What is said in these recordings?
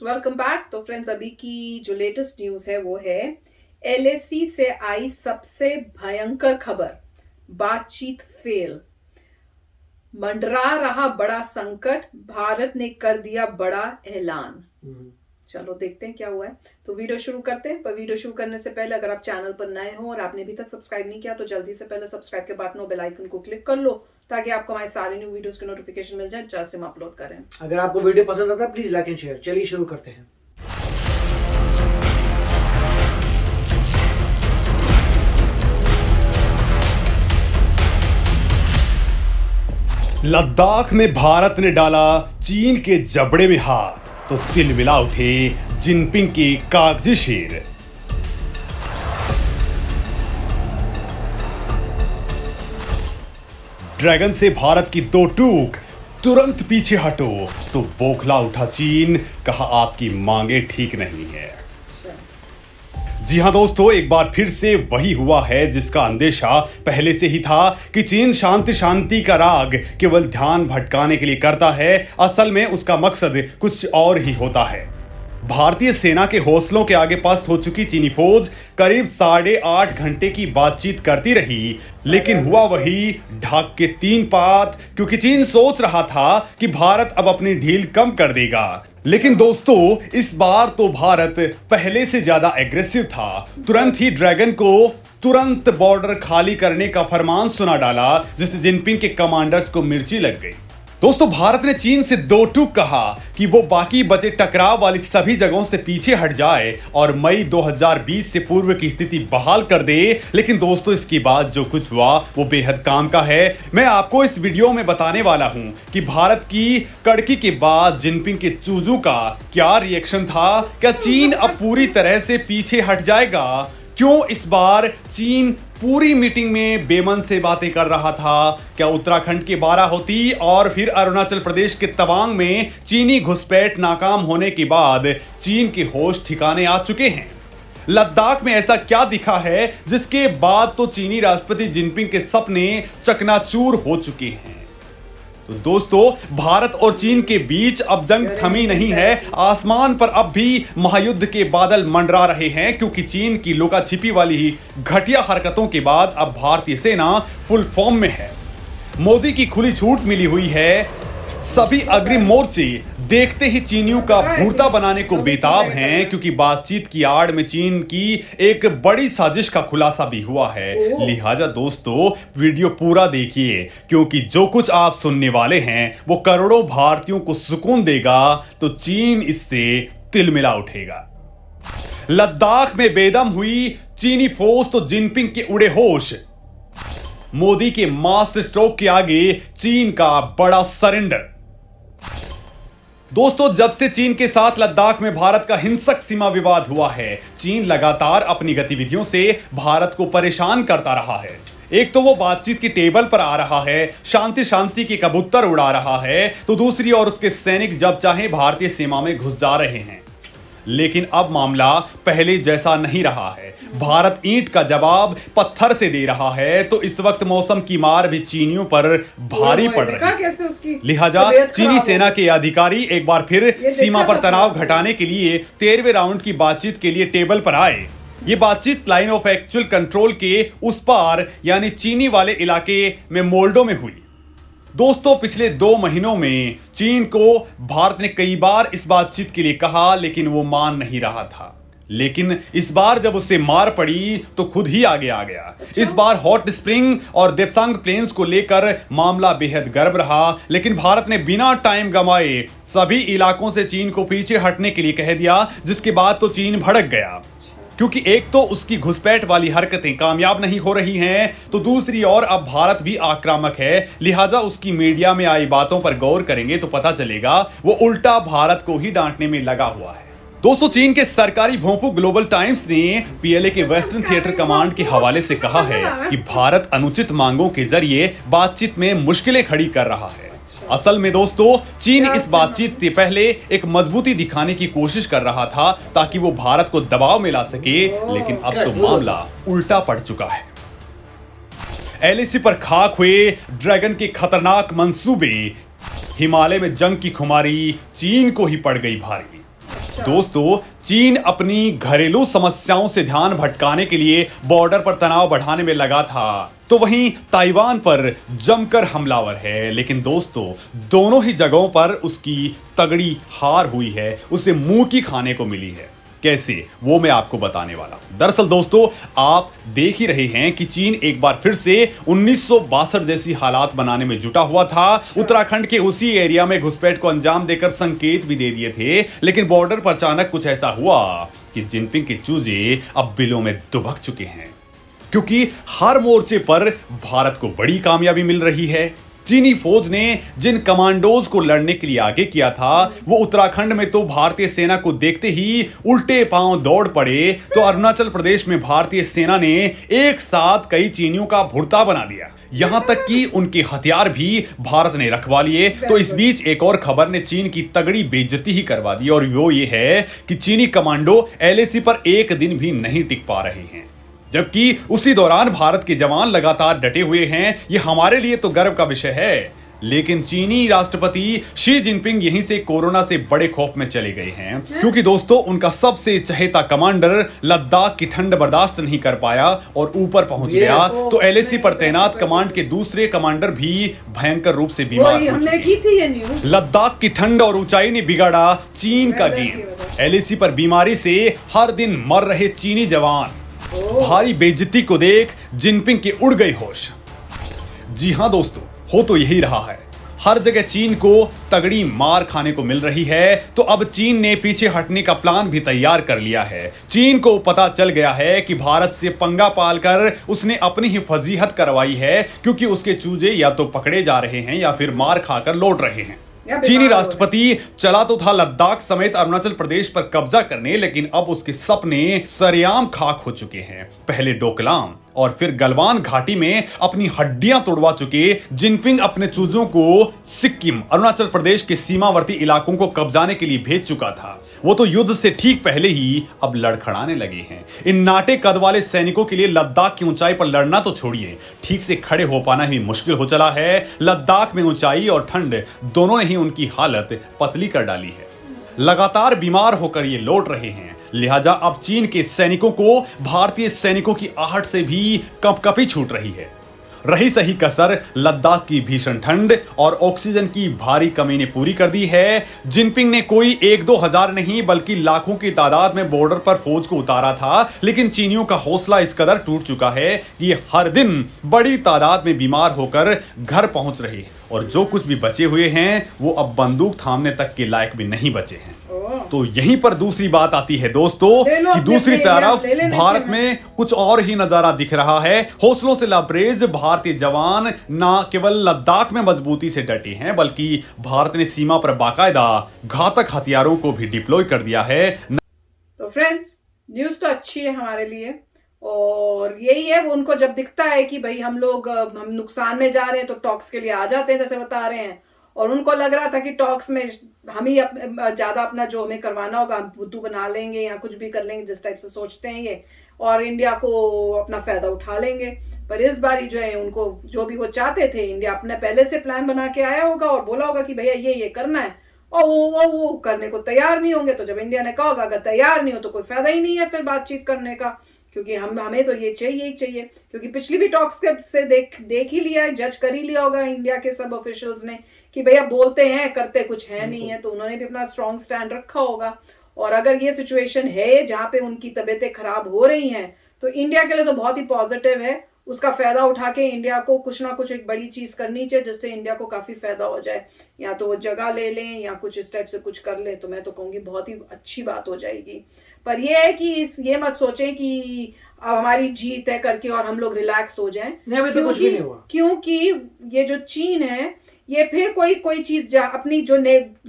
Welcome back. तो friends, अभी की जो लेटेस्ट न्यूज है वो है एलएसी से आई सबसे भयंकर खबर, बातचीत फेल, मंडरा रहा बड़ा संकट, भारत ने कर दिया बड़ा ऐलान। चलो देखते हैं क्या हुआ है। तो वीडियो शुरू करते हैं, पर वीडियो शुरू करने से पहले अगर आप चैनल पर नए हो और आपने अभी तक सब्सक्राइब नहीं किया तो जल्दी से पहले सब्सक्राइब के बटन और बेल आइकन को क्लिक कर लो ताकि आपको हमारे सारे न्यू वीडियोस की नोटिफिकेशन मिल जाए जैसे हम अपलोड करें। अगर आपको वीडियो पसंद आता है प्लीज लाइक एंड शेयर। चलिए शुरू करते हैं। लद्दाख में भारत ने डाला चीन के जबड़े में हाथ तो तिलमिला उठे जिनपिंग के कागजी शेर। ड्रैगन से भारत की दो टूक, तुरंत पीछे हटो तो बौखला उठा चीन, कहा आपकी मांगे ठीक नहीं है। जी हां दोस्तों, एक बार फिर से वही हुआ है जिसका अंदेशा पहले से ही था कि चीन शांति शांति का राग केवल ध्यान भटकाने के लिए करता है, असल में उसका मकसद कुछ और ही होता है। भारतीय सेना के हौसलों के आगे पस्त हो चुकी चीनी फौज करीब 8.5 घंटे की बातचीत करती रही, लेकिन हुआ वही ढाक के 3 पात, क्योंकि चीन सोच रहा था कि भारत अब अपनी ढील कम कर देगा। लेकिन दोस्तों, इस बार तो भारत पहले से ज्यादा एग्रेसिव था। तुरंत ही ड्रैगन को तुरंत बॉर्डर खाली करने का फरमान सुना डाला, जिससे जिनपिंग के कमांडर्स को मिर्ची लग गई। दोस्तों, भारत ने चीन से दो टूक कहा कि वो बाकी बचे टकराव वाली सभी जगहों से पीछे हट जाए और मई 2020 से पूर्व की स्थिति बहाल कर दे। लेकिन दोस्तों, इसके बाद जो कुछ हुआ वो बेहद काम का है। मैं आपको इस वीडियो में बताने वाला हूं कि भारत की कड़की के बाद जिनपिंग के चूजू का क्या रिएक्शन था। क्या चीन अब पूरी तरह से पीछे हट जाएगा? क्यों इस बार चीन पूरी मीटिंग में बेमन से बातें कर रहा था? क्या उत्तराखंड की बाराहोती और फिर अरुणाचल प्रदेश के तवांग में चीनी घुसपैठ नाकाम होने के बाद चीन के होश ठिकाने आ चुके हैं? लद्दाख में ऐसा क्या दिखा है जिसके बाद तो चीनी राष्ट्रपति जिनपिंग के सपने चकनाचूर हो चुके हैं? तो दोस्तों, भारत और चीन के बीच अब जंग थमी नहीं है। आसमान पर अब भी महायुद्ध के बादल मंडरा रहे हैं, क्योंकि चीन की लुका छिपी वाली ही घटिया हरकतों के बाद अब भारतीय सेना फुल फॉर्म में है। मोदी की खुली छूट मिली हुई है। सभी अग्रिम मोर्चे देखते ही चीनियों का भूरता बनाने को बेताब हैं, क्योंकि बातचीत की आड़ में चीन की एक बड़ी साजिश का खुलासा भी हुआ है। लिहाजा दोस्तों, वीडियो पूरा देखिए, क्योंकि जो कुछ आप सुनने वाले हैं वो करोड़ों भारतीयों को सुकून देगा, तो चीन इससे तिलमिला उठेगा। लद्दाख में बेदम हुई चीनी फौज तो जिनपिंग के उड़े होश। मोदी के मास्टर स्ट्रोक के आगे चीन का बड़ा सरेंडर। दोस्तों, जब से चीन के साथ लद्दाख में भारत का हिंसक सीमा विवाद हुआ है, चीन लगातार अपनी गतिविधियों से भारत को परेशान करता रहा है। एक तो वो बातचीत की टेबल पर आ रहा है, शांति शांति के कबूतर उड़ा रहा है, तो दूसरी ओर उसके सैनिक जब चाहे भारतीय सीमा में घुस जा रहे हैं। लेकिन अब मामला पहले जैसा नहीं रहा है। भारत ईंट का जवाब पत्थर से दे रहा है, तो इस वक्त मौसम की मार भी चीनियों पर भारी पड़ रही है। लिहाजा चीनी सेना के अधिकारी एक बार फिर सीमा पर तनाव घटाने के लिए 13वें राउंड की बातचीत के लिए टेबल पर आए। ये बातचीत लाइन ऑफ एक्चुअल कंट्रोल के उस पार, यानी चीनी वाले इलाके में मोल्डो में हुई। दोस्तों, पिछले 2 महीनों में चीन को भारत ने कई बार इस बातचीत के लिए कहा, लेकिन वो मान नहीं रहा था। लेकिन इस बार जब उसे मार पड़ी तो खुद ही आगे आ गया। इस बार हॉट स्प्रिंग और देप्सांग प्लेन्स को लेकर मामला बेहद गर्म रहा, लेकिन भारत ने बिना टाइम गंवाए सभी इलाकों से चीन को पीछे हटने के लिए कह दिया, जिसके बाद तो चीन भड़क गया, क्योंकि एक तो उसकी घुसपैठ वाली हरकतें कामयाब नहीं हो रही हैं, तो दूसरी ओर अब भारत भी आक्रामक है। लिहाजा उसकी मीडिया में आई बातों पर गौर करेंगे तो पता चलेगा वो उल्टा भारत को ही डांटने में लगा हुआ है। दोस्तों, चीन के सरकारी भोंपू ग्लोबल टाइम्स ने पीएलए के वेस्टर्न थिएटर कमांड के हवाले से कहा है कि भारत अनुचित मांगों के जरिए बातचीत में मुश्किलें खड़ी कर रहा है। असल में दोस्तों, चीन इस बातचीत से पहले एक मजबूती दिखाने की कोशिश कर रहा था ताकि वो भारत को दबाव में ला सके, लेकिन अब तो मामला उल्टा पड़ चुका है। एलएसी पर खाक हुए ड्रैगन के खतरनाक मंसूबे, हिमालय में जंग की खुमारी चीन को ही पड़ गई भारी। दोस्तों, चीन अपनी घरेलू समस्याओं से ध्यान भटकाने के लिए बॉर्डर पर तनाव बढ़ाने में लगा था, तो वहीं ताइवान पर जमकर हमलावर है। लेकिन दोस्तों, दोनों ही जगहों पर उसकी तगड़ी हार हुई है, उसे मुंह की खाने को मिली है। कैसे, वो मैं आपको बताने वाला हूं। दरअसल दोस्तों, आप देख ही रहे हैं कि चीन एक बार फिर से 1962 जैसी हालात बनाने में जुटा हुआ था। उत्तराखंड के उसी एरिया में घुसपैठ को अंजाम देकर संकेत भी दे दिए थे, लेकिन बॉर्डर पर अचानक कुछ ऐसा हुआ कि जिनपिंग के चूजे अब बिलों में दुबक चुके हैं, क्योंकि हर मोर्चे पर भारत को बड़ी कामयाबी मिल रही है। चीनी फौज ने जिन कमांडोज को लड़ने के लिए आगे किया था, वो उत्तराखंड में तो भारतीय सेना को देखते ही उल्टे पांव दौड़ पड़े, तो अरुणाचल प्रदेश में भारतीय सेना ने एक साथ कई चीनियों का भुर्ता बना दिया। यहां तक कि उनके हथियार भी भारत ने रखवा लिए। तो इस बीच एक और खबर ने चीन की तगड़ी बेइज्जती ही करवा दी, और वो ये है कि चीनी कमांडो LAC पर एक दिन भी नहीं टिक पा रहे हैं, जबकि उसी दौरान भारत के जवान लगातार डटे हुए हैं। ये हमारे लिए तो गर्व का विषय है। लेकिन चीनी राष्ट्रपति शी जिनपिंग यहीं से कोरोना से बड़े खौफ में चले गए हैं, क्योंकि दोस्तों, उनका सबसे चहेता कमांडर लद्दाख की ठंड बर्दाश्त नहीं कर पाया और ऊपर पहुंच गया। तो LAC पर तैनात कमांड के दूसरे कमांडर भी भयंकर रूप से बीमार हो चुके हैं। लद्दाख की ठंड और ऊंचाई ने बिगाड़ा चीन का गेम। LAC पर बीमारी से हर दिन मर रहे चीनी जवान। भारी बेइज्जती को देख जिनपिंग के उड़ गई होश। जी हां दोस्तों, हो तो यही रहा है। हर जगह चीन को तगड़ी मार खाने को मिल रही है, तो अब चीन ने पीछे हटने का प्लान भी तैयार कर लिया है। चीन को पता चल गया है कि भारत से पंगा पालकर उसने अपनी ही फजीहत करवाई है, क्योंकि उसके चूजे या तो पकड़े जा रहे हैं या फिर मार खाकर लौट रहे हैं। चीनी राष्ट्रपति चला तो था लद्दाख समेत अरुणाचल प्रदेश पर कब्जा करने, लेकिन अब उसके सपने सरेआम खाक हो चुके हैं। पहले डोकलाम और फिर गलवान घाटी में अपनी हड्डियां तोड़वा चुके जिनपिंग अपने चूजों को सिक्किम, अरुणाचल प्रदेश के सीमावर्ती इलाकों को कब्जाने के लिए भेज चुका था। वो तो युद्ध से ठीक पहले ही अब लड़खड़ाने लगे हैं। इन नाटे कद वाले सैनिकों के लिए लद्दाख की ऊंचाई पर लड़ना तो छोड़िए, ठीक से खड़े हो पाना भी मुश्किल हो चला है। लद्दाख में ऊंचाई और ठंड दोनों ने ही उनकी हालत पतली कर डाली है। लगातार बीमार होकर ये लौट रहे हैं, लिहाजा अब चीन के सैनिकों को भारतीय सैनिकों की आहट से भी कंपकपी छूट रही है। रही सही कसर लद्दाख की भीषण ठंड और ऑक्सीजन की भारी कमी ने पूरी कर दी है। जिनपिंग ने कोई 1-2 हजार नहीं बल्कि लाखों की तादाद में बॉर्डर पर फौज को उतारा था, लेकिन चीनियों का हौसला इस कदर टूट चुका है कि ये हर दिन बड़ी तादाद में बीमार होकर घर पहुंच रहे हैं, और जो कुछ भी बचे हुए हैं वो अब बंदूक थामने तक के लायक भी नहीं बचे हैं। तो यहीं पर दूसरी बात आती है दोस्तों, कि दूसरी तरफ भारत में कुछ और ही नजारा दिख रहा है। हौसलों से लबरेज भारतीय जवान न केवल लद्दाख में मजबूती से डटे हैं, बल्कि भारत ने सीमा पर बाकायदा घातक हथियारों को भी डिप्लॉय कर दिया है। तो फ्रेंड्स, न्यूज तो अच्छी है हमारे लिए, और यही है, वो उनको जब दिखता है कि भाई हम नुकसान में जा रहे हैं तो टॉक्स के लिए आ जाते हैं, जैसे बता रहे हैं। और उनको लग रहा था कि टॉक्स में हम ही ज्यादा अपना जो हमें करवाना होगा हम बुद्धू बना लेंगे या कुछ भी कर लेंगे, जिस टाइप से सोचते हैं ये, और इंडिया को अपना फायदा उठा लेंगे। पर इस बारी जो है, उनको जो भी वो चाहते थे, इंडिया अपने पहले से प्लान बना के आया होगा और बोला होगा कि भैया ये करना है, और वो करने को तैयार नहीं होंगे। तो जब इंडिया ने कहा होगा अगर तैयार नहीं हो तो कोई फायदा ही नहीं है फिर बातचीत करने का, क्योंकि हमें तो ये चाहिए ही चाहिए। क्योंकि पिछली भी टॉक्स से देख ही लिया है, जज कर ही लिया होगा इंडिया के सब ऑफिशियल्स ने कि भैया बोलते हैं करते कुछ है नहीं है। तो उन्होंने भी अपना स्ट्रॉन्ग स्टैंड रखा होगा। और अगर ये सिचुएशन है जहां पे उनकी तबीयतें खराब हो रही हैं, तो इंडिया के लिए तो बहुत ही पॉजिटिव है। उसका फायदा उठा के इंडिया को कुछ ना कुछ एक बड़ी चीज करनी चाहिए, जिससे इंडिया को काफी फायदा हो जाए। या तो वो जगह ले लें या कुछ इस टाइप से कुछ कर ले, तो मैं तो कहूंगी बहुत ही अच्छी बात हो जाएगी। पर ये है कि ये मत सोचें कि अब हमारी जीत है करके और हम लोग रिलैक्स हो जाएं, क्योंकि ये जो चीन है, ये फिर कोई चीज अपनी जो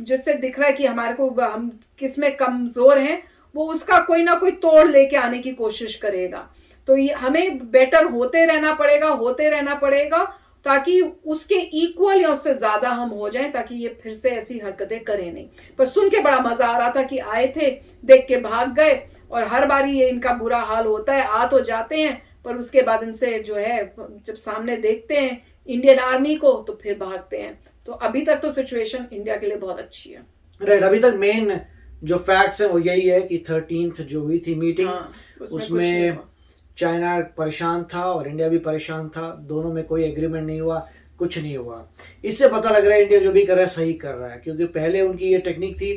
जिससे दिख रहा है कि हमारे को हम किसमें कमजोर हैं, वो उसका कोई ना कोई तोड़ लेके आने की कोशिश करेगा। तो ये हमें बेटर होते रहना पड़ेगा ताकि उसके इक्वल या उससे ज्यादा हम हो जाएं, ताकि ये फिर से ऐसी हरकतें करें नहीं। पर सुन के बड़ा मजा आ रहा था कि आए थे, देख के भाग गए, और हर बारी ये इनका बुरा हाल होता है। आ तो जाते हैं पर उसके बाद इनसे जो है, जब सामने देखते हैं इंडियन आर्मी को तो फिर भागते हैं। तो अभी तक तो सिचुएशन इंडिया के लिए बहुत अच्छी है। राइट, अभी तक मेन जो फैक्ट्स हैं वो यही है कि 13th जो हुई थी मीटिंग, उसमें चाइना परेशान था और इंडिया भी परेशान था, दोनों में कोई एग्रीमेंट नहीं हुआ, कुछ नहीं हुआ। इससे पता लग रहा है इंडिया जो भी कर रहा है सही कर रहा है, क्योंकि पहले उनकी ये टेक्निक थी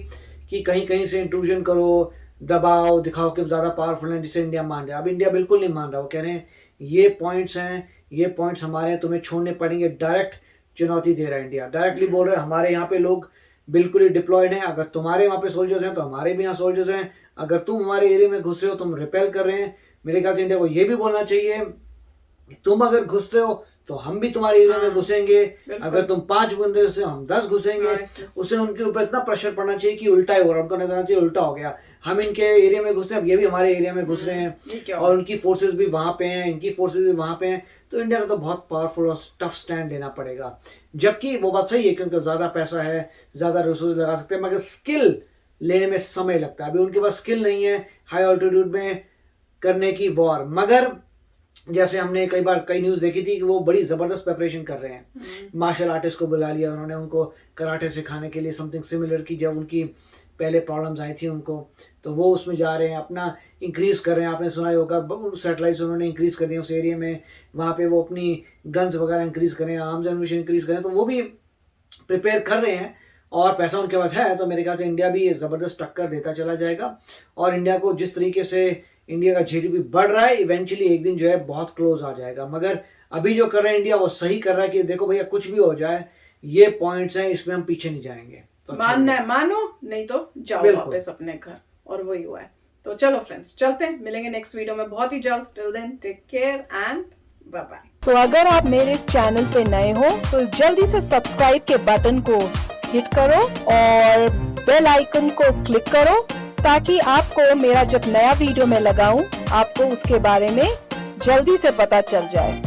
कि कहीं कहीं से इंट्रूजन करो, दबाओ, दिखाओ कि ज़्यादा पावरफुल है, जिसे इंडिया मान रहा है। अब इंडिया बिल्कुल नहीं मान रहा, वो कह रहे हैं ये पॉइंट्स हैं, ये पॉइंट्स हमारे हैं, तुम्हें छोड़ने पड़ेंगे। डायरेक्ट चुनौती दे रहा है इंडिया, डायरेक्टली बोल रहा है हमारे यहाँ पे लोग बिल्कुल ही डिप्लॉयड हैं, अगर तुम्हारे वहाँ पे सोल्जर्स हैं तो हमारे भी यहाँ सोल्जर्स हैं, अगर तुम हमारे एरिया में घुस रहे हो, तुम रिपेल कर रहे हैं। मेरे ख्याल से इंडिया को ये भी बोलना चाहिए तुम अगर घुसते हो तो हम भी तुम्हारे एरिया में घुसेंगे, अगर तुम 5 बंदे से हम 10 घुसेंगे। उससे उनके ऊपर इतना प्रेशर पड़ना चाहिए कि उल्टा ही हो रहा है, उनको नजर आना चाहिए उल्टा हो गया, हम इनके एरिया में घुसते हैं, अब ये भी हमारे एरिया में घुस रहे हैं और उनकी फोर्सेस भी वहां पे हैं, इनकी फोर्सेस भी वहां पे हैं। तो इंडिया को तो बहुत पावरफुल और टफ स्टैंड लेना पड़ेगा। जबकि वो बात सही है कि उनका ज्यादा पैसा है, ज्यादा रिसोर्स लगा सकते हैं, मगर स्किल लेने में समय लगता है। अभी उनके पास स्किल नहीं है हाई ऑल्टीट्यूड में करने की वॉर। मगर जैसे हमने कई बार कई न्यूज़ देखी थी कि वो बड़ी ज़बरदस्त प्रिपरेशन कर रहे हैं। मार्शल आर्टिस्ट को बुला लिया उन्होंने, उनको कराटे सिखाने के लिए, समथिंग सिमिलर की जब उनकी पहले प्रॉब्लम्स आई थी उनको, तो वो उसमें जा रहे हैं, अपना इंक्रीज़ कर रहे हैं। आपने सुना ही होगा सैटेलाइट्स उन्होंने इंक्रीज़ कर दिए उस एरिया में, वहाँ पे वो अपनी गन्स वगैरह इंक्रीज़ करें, आर्म्स एंड मिशन इंक्रीज़ करें, तो वो भी प्रिपेयर कर रहे हैं और पैसा उनके पास है। तो मेरे ख्याल से इंडिया भी ज़बरदस्त टक्कर देता चला जाएगा और इंडिया को जिस तरीके से इंडिया का जीडीपी बढ़ रहा है, इवेंचुअली एक दिन जो है बहुत क्लोज आ जाएगा। मगर अभी जो कर रहे हैं इंडिया वो सही कर रहा है कि देखो भैया कुछ भी हो जाए, ये पॉइंट्स हैं, इसमें हम पीछे नहीं जाएंगे। तो मानना है मानो, नहीं तो जाओ वापस अपने घर, और वही हुआ है। तो चलो फ्रेंड्स, चलते हैं, मिलेंगे नेक्स्ट वीडियो में बहुत ही जल्द। Till then take care and bye bye. तो अगर आप मेरे इस चैनल पे नए हो तो जल्दी से सब्सक्राइब के बटन को हिट करो और बेल आइकन को क्लिक करो, ताकि आपको मेरा जब नया वीडियो मैं लगाऊं आपको उसके बारे में जल्दी से पता चल जाए।